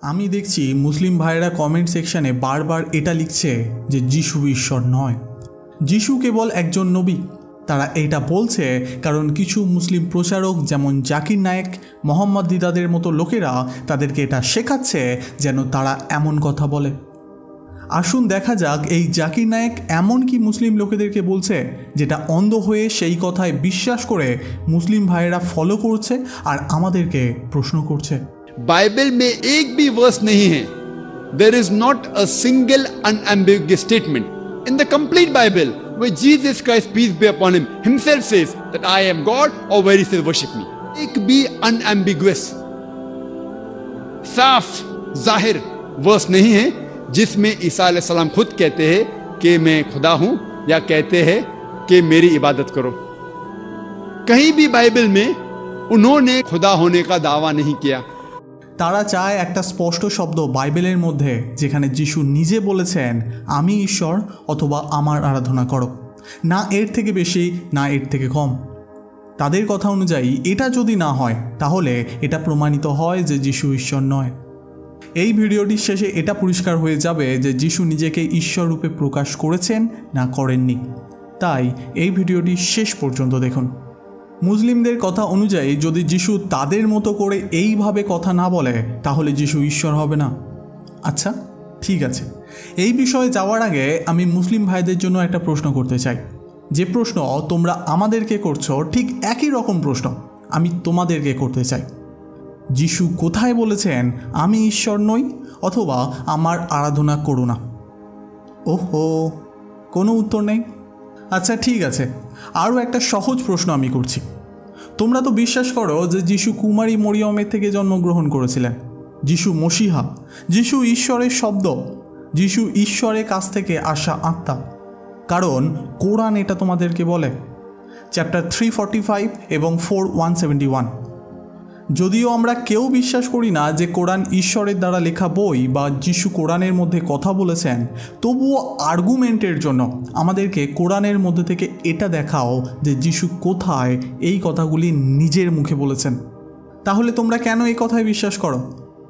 আমি দেখছি মুসলিম ভাইয়েরা কমেন্ট সেকশনে বারবার এটা লিখছে যে যিশু ঈশ্বর নয়, যিশু কেবল একজন নবী। তারা এটা বলছে কারণ কিছু মুসলিম প্রচারক যেমন জাকির নায়েক, মোহাম্মদ দিদাদের মতো লোকেরা তাদেরকে এটা শেখাচ্ছে যেন তারা এমন কথা বলে। আসুন দেখা যাক এই জাকির নায়েক এমন কি মুসলিম লোকেদেরকে বলছে যেটা অন্ধ হয়ে সেই কথায় বিশ্বাস করে মুসলিম ভাইয়েরা ফলো করছে আর আমাদেরকে প্রশ্ন করছে। बाइबल में एक भी वर्स नहीं है, there is not a single unambiguous statement in the complete Bible where Jesus Christ, peace be upon him, himself says that I am God or where he says worship me. एक भी unambiguous साफ जाहिर verse नहीं है जिसमें ईसा अलैहिस्सलाम खुद कहते हैं कि मैं खुदा हूं या कहते हैं कि मेरी इबादत करो। कहीं भी बाइबल में उन्होंने खुदा होने का दावा नहीं किया। তারা চায় একটা স্পষ্ট শব্দ বাইবেলের মধ্যে যেখানে যিশু নিজে বলেছেন আমি ঈশ্বর অথবা আমার আরাধনা করো, না এর থেকে বেশি না এর থেকে কম। তাদের কথা অনুযায়ী এটা যদি না হয় তাহলে এটা প্রমাণিত হয় যে যিশু ঈশ্বর নয়। এই ভিডিওটির শেষে এটা পরিষ্কার হয়ে যাবে যে যিশু নিজেকে ঈশ্বর রূপে প্রকাশ করেছেন না করেননি। তাই এই ভিডিওটি শেষ পর্যন্ত দেখুন। মুসলিমদের কথা অনুযায়ী যদি যিশু তাদের মতো করে এইভাবে কথা না বলে তাহলে যিশু ঈশ্বর হবে না। আচ্ছা ঠিক আছে, এই বিষয়ে যাওয়ার আগে আমি মুসলিম ভাইদের জন্য একটা প্রশ্ন করতে চাই। যে প্রশ্ন তোমরা আমাদেরকে করছো ঠিক একই রকম প্রশ্ন আমি তোমাদেরকে করতে চাই। যিশু কোথায় বলেছেন আমি ঈশ্বর নই অথবা আমার আরাধনা করো না? ওহো, কোনো উত্তর নেই। আচ্ছা ঠিক আছে, আরও একটা সহজ প্রশ্ন আমি করছি। তোমরা তো বিশ্বাস করো যে যিশু কুমারী মরিয়মের থেকে জন্মগ্রহণ করেছিলেন, যিশু মসিহা, যিশু ঈশ্বরের শব্দ, যিশু ঈশ্বরের কাছ থেকে আসা আত্মা, কারণ কোরআন এটা তোমাদেরকে বলে। চ্যাপ্টার 345 এবং 4:171। যদিও আমরা কেউ বিশ্বাস করি না যে কোরআন ঈশ্বরের দ্বারা লেখা বই বা যিশু কোরআনের মধ্যে কথা বলেছেন, তবুও আর্গুমেন্টের জন্য আমাদেরকে কোরআনের মধ্যে থেকে এটা দেখাও যে যিশু কোথায় এই কথাগুলি নিজের মুখে বলেছেন। তাহলে তোমরা কেন এই কথায় বিশ্বাস করো?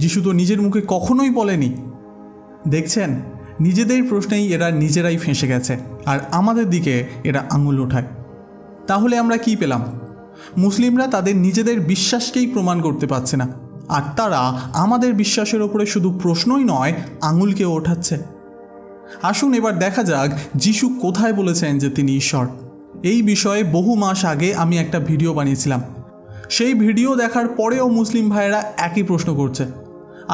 যিশু তো নিজের মুখে কখনোই বলেনি। দেখছেন, নিজেদের প্রশ্নেই এরা নিজেরাই ফেঁসে গেছে আর আমাদের দিকে এরা আঙুল ওঠায়। তাহলে আমরা কি পেলাম? মুসলিমরা তাদের নিজেদের বিশ্বাসকেই প্রমাণ করতে পারছে না, আর তারা আমাদের বিশ্বাসের ওপরে শুধু প্রশ্নই নয় আঙুলকেও ওঠাচ্ছে। আসুন এবার দেখা যাক যিশু কোথায় বলেছেন যে তিনি ঈশ্বর। এই বিষয়ে বহু মাস আগে আমি একটা ভিডিও বানিয়েছিলাম। সেই ভিডিও দেখার পরেও মুসলিম ভাইয়েরা একই প্রশ্ন করছে,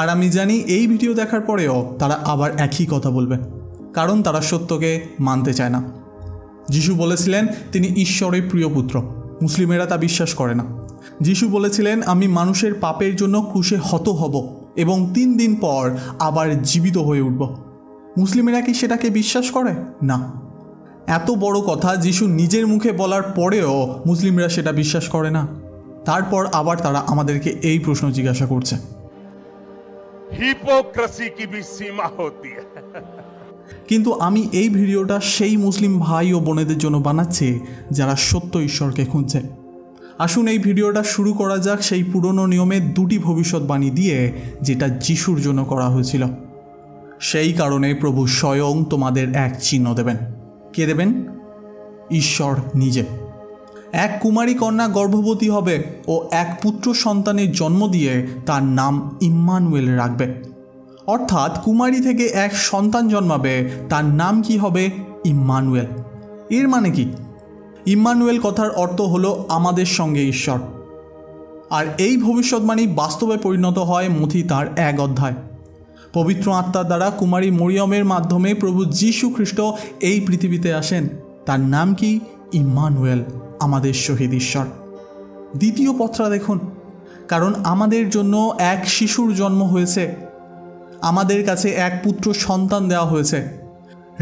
আর আমি জানি এই ভিডিও দেখার পরেও তারা আবার একই কথা বলবে, কারণ তারা সত্যকে মানতে চায় না। যিশু বলেছিলেন তিনি ঈশ্বরের প্রিয় পুত্র, মুসলিমেরা তা বিশ্বাস করে না। যিশু বলেছিলেন আমি মানুষের পাপের জন্য ক্রুশে হত হব এবং 3 দিন পর আবার জীবিত হয়ে উঠব। মুসলিমেরা কি সেটাকে বিশ্বাস করে? না। এত বড় কথা যিশু নিজের মুখে বলার পরেও মুসলিমরা সেটা বিশ্বাস করে না। তারপর আবার তারা আমাদেরকে এই প্রশ্ন জিজ্ঞাসা করছে। हिपोक्रेसी की भी सीमा होती है। কিন্তু আমি এই ভিডিওটা সেই মুসলিম ভাই ও বোনেদের জন্য বানাচ্ছি যারা সত্য ঈশ্বরকে খুঁজছে। আসুন এই ভিডিওটা শুরু করা যাক সেই পুরনো নিয়মে 2টি ভবিষ্যৎবাণী দিয়ে যেটা যিশুর জন্য করা হয়েছিল। সেই কারণে প্রভু স্বয়ং তোমাদের এক চিহ্ন দেবেন। কে দেবেন? ঈশ্বর নিজে। এক কুমারী কন্যা গর্ভবতী হবে ও এক পুত্র সন্তানের জন্ম দিয়ে তার নাম ইম্মানুয়েল রাখবে। অর্থাৎ কুমারী থেকে এক সন্তান জন্মাবে, তার নাম কি হবে? ইম্মানুয়েল। এর মানে কি? ইম্মানুয়েল কথার অর্থ হলো আমাদের সঙ্গে ঈশ্বর। আর এই ভবিষ্যৎবাণী বাস্তবে পরিণত হয় মথি তার 1 অধ্যায়। পবিত্র আত্মার দ্বারা কুমারী মরিয়মের মাধ্যমে প্রভু যীশু খ্রিস্ট এই পৃথিবীতে আসেন। তার নাম কি? ইম্মানুয়েল, আমাদের শহীদ ঈশ্বর। 2য় পত্রা দেখুন, কারণ আমাদের জন্য এক শিশুর জন্ম হয়েছে, আমাদের কাছে এক পুত্র সন্তান দেওয়া হয়েছে,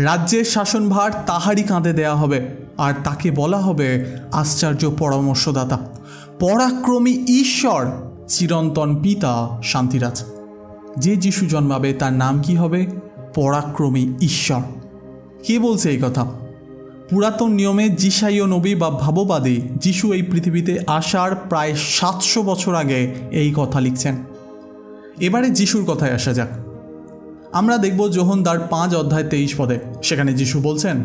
রাজ্যের শাসনভার তাহারই কাঁধে দেওয়া হবে, আর তাকে বলা হবে আশ্চর্য পরামর্শদাতা, পরাক্রমী ঈশ্বর, চিরন্তন পিতা, শান্তিরাজ। যে যিশু জন্মাবে তার নাম কি হবে? পরাক্রমী ঈশ্বর। কে বলছে এই কথা? পুরাতন নিয়মে যিশাইয় নবী বা ভাববাদী যিশু এই পৃথিবীতে আসার প্রায় 700 বছর আগে এই কথা লিখছেন। এবারে যিশুর কথায় আসা যাক। আমরা দেখব যোহন তার 5:23 সেখানে যিশু বলছেন,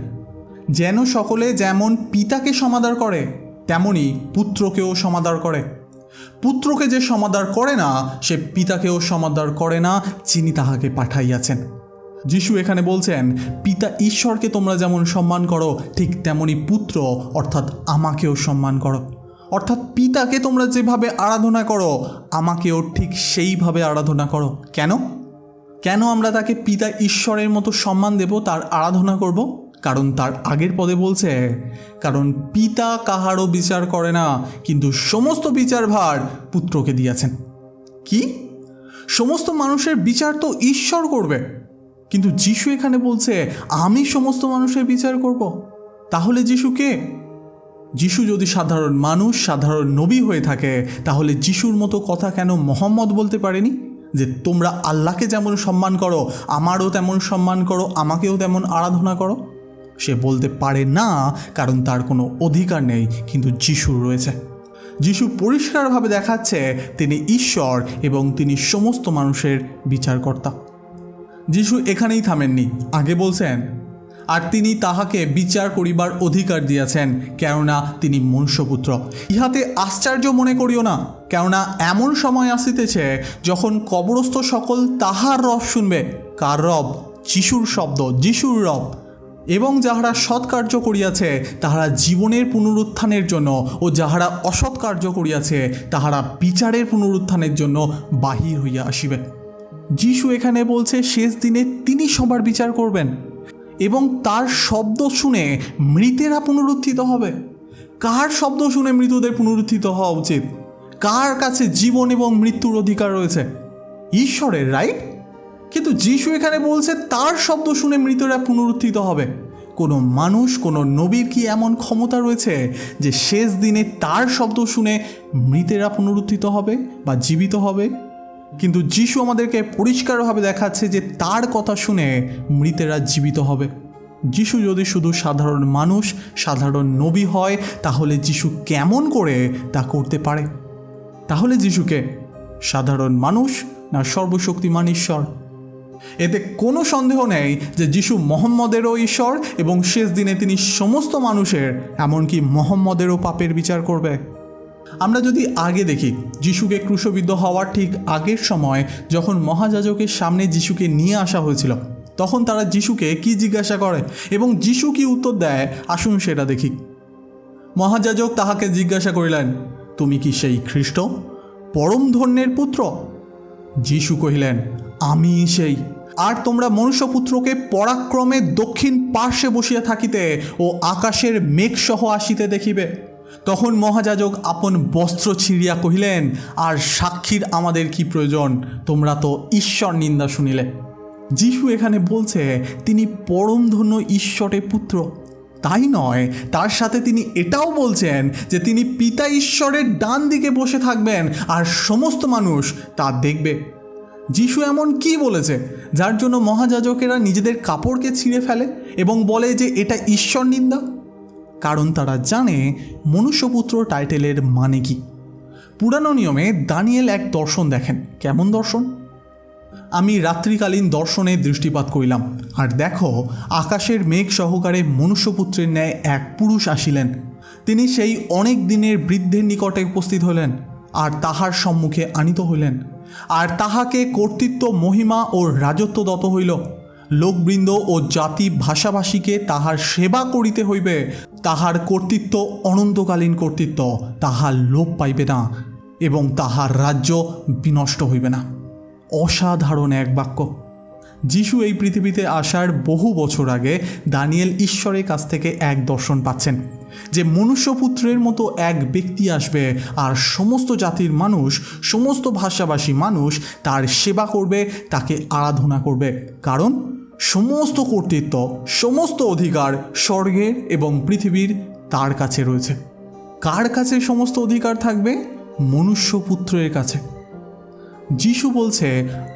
যেন সকলে যেমন পিতাকে সমাদর করে তেমনি পুত্রকেও সমাদর করে। পুত্রকে যে সমাদর করে না সে পিতাকেও সমাদর করে না যিনি তাহাকে পাঠাইয়াছেন। যিশু এখানে বলছেন, পিতা ঈশ্বরকে তোমরা যেমন সম্মান করো ঠিক তেমনি পুত্র অর্থাৎ আমাকেও সম্মান করো। অর্থাৎ পিতাকে তোমরা যেভাবে আরাধনা করো আমাকেও ঠিক সেইভাবে আরাধনা করো। কেন আমরা তাকে পিতা ঈশ্বরের মতো সম্মান দেব, তার আরাধনা করব? কারণ তার আগের পদে বলছে, কারণ পিতা কাহারও বিচার করে না কিন্তু সমস্ত বিচারভার পুত্রকে দিয়েছেন। কি? সমস্ত মানুষের বিচার তো ঈশ্বর করবে, কিন্তু যিশু এখানে বলছে আমি সমস্ত মানুষের বিচার করব। তাহলে যিশু কে? যিশু যদি সাধারণ মানুষ, সাধারণ নবী হয়ে থাকে, তাহলে যিশুর মতো কথা কেন মোহাম্মদ বলতে পারেনি যে তোমরা আল্লাহকে যেমন সম্মান করো আমারও তেমন সম্মান করো, আমাকেও তেমন আরাধনা করো? সে বলতে পারে না, কারণ তার কোনো অধিকার নেই, কিন্তু যিশুর রয়েছে। যিশু পরিষ্কারভাবে দেখাচ্ছে তিনি ঈশ্বর এবং তিনি সমস্ত মানুষের বিচারকর্তা। যিশু এখানেই থামেননি, আগে বলছেন, আর তিনি তাহাকে বিচার করিবার অধিকার দিয়াছেন, কেননা তিনি মনুষ্যপুত্র। ইহাতে আশ্চর্য মনে করিও না, কেননা এমন সময় আসিতেছে যখন কবরস্থ সকল তাহার রব শুনবে। কার রব? যিশুর শব্দ, যিশুর রব। এবং যাহারা সৎকার্য করিয়াছে তাহারা জীবনের পুনরুত্থানের জন্য, ও যাহারা অসৎ কার্য করিয়াছে তাহারা বিচারের পুনরুত্থানের জন্য বাহির হইয়া আসিবে। যিশু এখানে বলছে শেষ দিনে তিনি সবার বিচার করবেন এবং তার শব্দ শুনে মৃতেরা পুনরুত্থিত হবে। কার শব্দ শুনে মৃতদের পুনরুত্থিত হওয়া উচিত? কার কাছে জীবন এবং মৃত্যুর অধিকার রয়েছে? ঈশ্বরের, রাইট? কিন্তু যিশু এখানে বলছে তার শব্দ শুনে মৃতরা পুনরুত্থিত হবে। কোনো মানুষ, কোনো নবীর কি এমন ক্ষমতা রয়েছে যে শেষ দিনে তার শব্দ শুনে মৃতেরা পুনরুত্থিত হবে বা জীবিত হবে? কিন্তু যিশু আমাদেরকে পরিষ্কারভাবে দেখাচ্ছে যে তার কথা শুনে মৃতেরা জীবিত হবে। যিশু যদি শুধু সাধারণ মানুষ, সাধারণ নবী হয়, তাহলে যিশু কেমন করে তা করতে পারে? তাহলে যিশুকে সাধারণ মানুষ না সর্বশক্তিমান ঈশ্বর? এতে কোনো সন্দেহ নেই যে যিশু মোহাম্মদেরও ঈশ্বর এবং শেষ দিনে তিনি সমস্ত মানুষের, এমনকি মোহাম্মদেরও পাপের বিচার করবে। আমরা যদি আগে দেখি, যিশুকে ক্রুশবিদ্ধ হওয়ার ঠিক আগের সময় যখন মহাযাজকের সামনে যিশুকে নিয়ে আসা হয়েছিল, তখন তারা যিশুকে কি জিজ্ঞাসা করে এবং যিশু কি উত্তর দেয়, আসুন সেটা দেখি। মহাযাজক তাহাকে জিজ্ঞাসা করিলেন, তুমি কি সেই খ্রিস্ট, পরম ধন্যের পুত্র? যিশু কহিলেন, আমি সেই। আর তোমরা মনুষ্যপুত্রকে পরাক্রমে দক্ষিণ পার্শ্বে বসিয়া থাকিতে ও আকাশের মেঘসহ আসিতে দেখিবে। তখন মহাযাজক আপন বস্ত্র ছিঁড়িয়া কহিলেন, আর সাক্ষীর আমাদের কি প্রয়োজন? তোমরা তো ঈশ্বর নিন্দা শুনিলে। যিশু এখানে বলছে তিনি পরমধন্য ঈশ্বরের পুত্র। তাই নয়, তার সাথে তিনি এটাও বলছেন যে তিনি পিতা ঈশ্বরের ডান দিকে বসে থাকবেন আর সমস্ত মানুষ তা দেখবে। যিশু এমন কি বলেছে যার জন্য মহাযাজকেরা নিজেদের কাপড়কে ছিঁড়ে ফেলে এবং বলে যে এটা ঈশ্বর নিন্দা? কারণ তারা জানে মনুষ্যপুত্র টাইটেলের মানে কি। পুরানো নিয়মে দানিয়েল এক দর্শন দেখেন। কেমন দর্শন? আমি রাত্রিকালীন দর্শনে দৃষ্টিপাত করিলাম, আর দেখো আকাশের মেঘ সহকারে মনুষ্যপুত্রের ন্যায় এক পুরুষ আসিলেন। তিনি সেই অনেক দিনের বৃদ্ধের নিকটে উপস্থিত হইলেন আর তাহার সম্মুখে আনিত হইলেন, আর তাহাকে কর্তৃত্ব, মহিমা ও রাজত্ব দত্ত হইল। লোকবৃন্দ ও জাতি ভাষাভাষীকে তাহার সেবা করিতে হইবে। তাহার কর্তৃত্ব অনন্তকালীন কর্তৃত্ব, তাহার লোপ পাইবে না এবং তাহার রাজ্য বিনষ্ট হইবে না। অসাধারণ এক বাক্য। যিশু এই পৃথিবীতে আসার বহু বছর আগে দানিয়েল ঈশ্বরের কাছ থেকে এক দর্শন পাচ্ছেন যে মনুষ্যপুত্রের মতো এক ব্যক্তি আসবে আর সমস্ত জাতির মানুষ, সমস্ত ভাষাভাষী মানুষ তার সেবা করবে, তাকে আরাধনা করবে। কারণ সমস্ত কর্তৃত্ব, সমস্ত অধিকার স্বর্গের এবং পৃথিবীর তার কাছে রয়েছে। কার কাছে সমস্ত অধিকার থাকবে? মনুষ্যপুত্রের কাছে। যিশু বলছে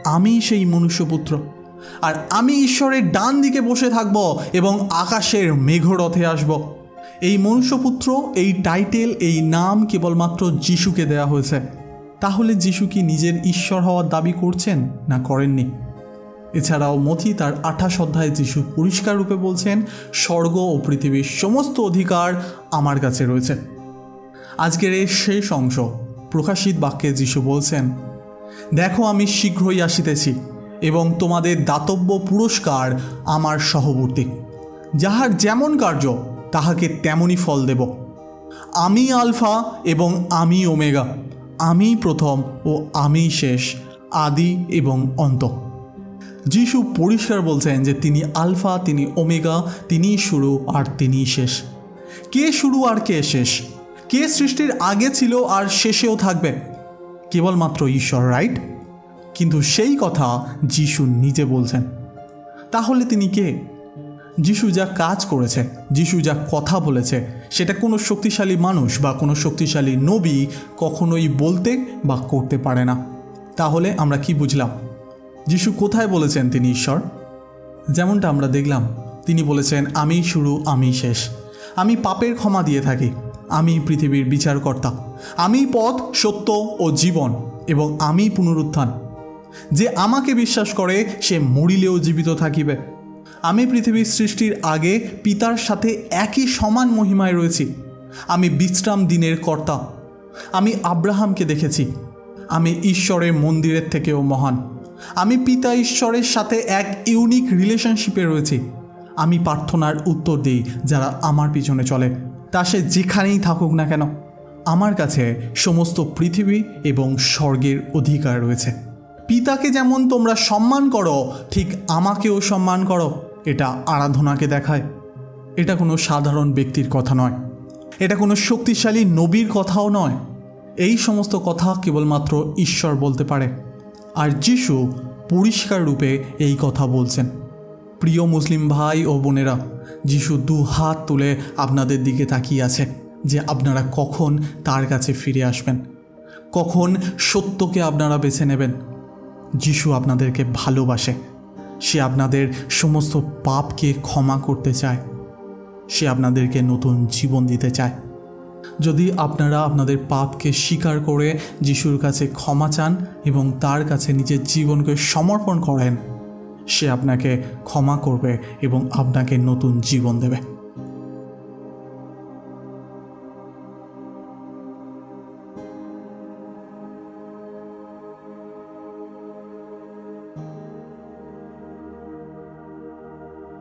আমি সেই মনুষ্যপুত্র, আর আমি ঈশ্বরের ডান দিকে বসে থাকব এবং আকাশের মেঘরথে আসব। এই মনুষ্যপুত্র, এই টাইটেল, এই নাম কেবলমাত্র যিশুকে দেয়া হয়েছে। তাহলে যিশু কি নিজের ঈশ্বর হওয়ার দাবি করছেন না করেননি? এছাড়াও মথি তার 28 অধ্যায়ে যিশু পরিষ্কার রূপে বলছেন, স্বর্গ ও পৃথিবীর সমস্ত অধিকার আমার কাছে রয়েছে। আজকের এই শেষ অংশ প্রকাশিত বাক্যে যিশু বলছেন, দেখো আমি শীঘ্রই আসিতেছি এবং তোমাদের দাতব্য পুরস্কার আমার সহবর্তী, যাহার যেমন কার্য তাহাকে তেমনই ফল দেব। আমি আলফা এবং আমি ওমেগা, আমি প্রথম ও আমি শেষ, আদি এবং অন্ত। যিশু পরিষ্কার বলছেন যে তিনি আলফা, তিনি ওমেগা, তিনিই শুরু আর তিনিই শেষ। কে শুরু আর কে শেষ? কে সৃষ্টির আগে ছিল আর শেষেও থাকবে? কেবলমাত্র ঈশ্বর, রাইট? কিন্তু সেই কথা যিশু নিজে বলছেন। তাহলে তিনি কে? যিশু যা কাজ করেছে, যিশু যা কথা বলেছে, সেটা কোনো শক্তিশালী মানুষ বা কোনো শক্তিশালী নবী কখনোই বলতে বা করতে পারে না। তাহলে আমরা কি বুঝলাম? যিশু কোথায় বলেছেন তিনি ঈশ্বর? যেমনটা আমরা দেখলাম, তিনি বলেছেন, আমি শুরু, আমি শেষ, আমি পাপের ক্ষমা দিয়ে থাকি, আমি পৃথিবীর বিচারকর্তা, আমি পথ, সত্য ও জীবন, এবং আমি পুনরুত্থান। যে আমাকে বিশ্বাস করে সে মরিলেও জীবিত থাকিবে। আমি পৃথিবীর সৃষ্টির আগে পিতার সাথে একই সমান মহিমায় রয়েছি। আমি বিশ্রাম দিনের কর্তা। আমি আব্রাহামকে দেখেছি। আমি ঈশ্বরের মন্দিরের থেকেও মহান। আমি পিতা ঈশ্বরের সাথে এক ইউনিক রিলেশনশিপে রয়েছি। আমি প্রার্থনার উত্তর দিই যারা আমার পিছনে চলে, তা সে যেখানেই থাকুক না কেন। আমার কাছে সমস্ত পৃথিবী এবং স্বর্গের অধিকার রয়েছে। পিতাকে যেমন তোমরা সম্মান করো, ঠিক আমাকেও সম্মান করো। এটা আরাধনাকে দেখায়। এটা কোনো সাধারণ ব্যক্তির কথা নয়, এটা কোনো শক্তিশালী নবীর কথাও নয়। এই সমস্ত কথা কেবলমাত্র ঈশ্বর বলতে পারে, আর যিশু পরিষ্কার রূপে এই কথা বলছেন। প্রিয় মুসলিম ভাই ও বোনেরা, যিশু 2 হাত তুলে আপনাদের দিকে তাকিয়ে আছে যে আপনারা কখন তার কাছে ফিরে আসবেন, কখন সত্যকে আপনারা বেছে নেবেন। যিশু আপনাদেরকে ভালোবাসে। সে আপনাদের সমস্ত পাপকে ক্ষমা করতে চায়। সে আপনাদেরকে নতুন জীবন দিতে চায়। যদি আপনারা আপনাদের পাপকে স্বীকার করে যিশুর কাছে ক্ষমা চান এবং তার কাছে নিজের জীবনকে সমর্পণ করেন, সে আপনাকে ক্ষমা করবে এবং আপনাকে নতুন জীবন দেবে।